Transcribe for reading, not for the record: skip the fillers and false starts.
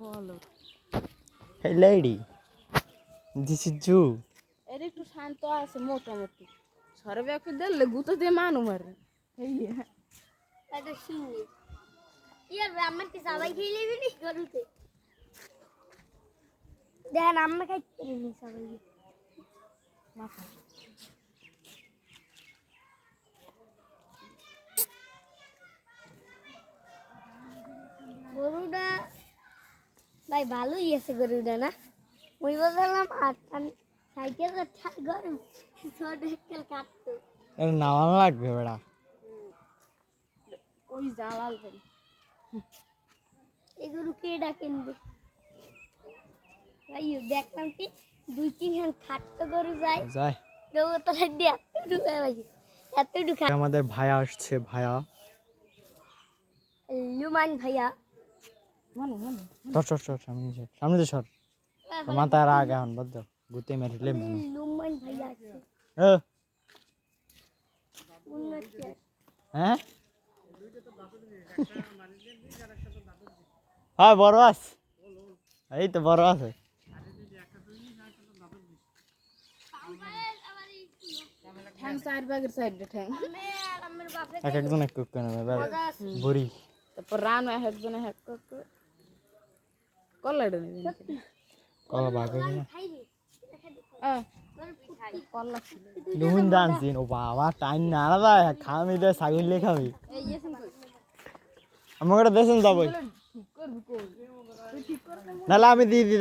বলো Hey lady, this is you. এর একটু শান্ত আছে মোটামুটি সরবে একটু দিলে গুতো দিয়ে মানু মারে এই এটা শিঙ্গি ইয়ার আমার কি সবাই খেয়ে নেবে নি গরুতে দেখেন আমরা খাইতে নি সবাই মাথা গরুটা ভাই ভালোই আছে গরুটা না ওই বললাম আর সাইকেল গরু ছোট একটা কাটতো এর নামানো লাগবে বেড়া। ওই জালাল ভাই এই গরু কে ডাকেন ভাই দেখলাম কি 2-3 হান খাটতো গরু যায় যাই দৌড়তলা দিয়ে ঢুকে ভাই এত ঢুকা আমাদের ভাইয়া আসছে, ভাইয়া লুমান ভাইয়া মনে মনে সর সামনে যে সর মাথায় রাগ এখন বুঝছ গুতে মেরে লুমান ভাইয়া আছে উন্নতি হ্যাঁ হ্যাঁ বড় আছে এই তো বড় আছে ঠ্যাং চার ভাগের সাইডে ঠ্যাং এক একজন এক এক করে নেবে বুড়ি তারপর রান একজন এক কল্লাটা নেবেন কলা ভাগ হয়ে না কল্লা নুন দানছিন ও বাবা টাইম না আলাদা খাওয়ামি দে ছাগল খাবি আমাকে দেশেন যাবো ঠিক করবি কই নাহলে আমি দিয়ে দিই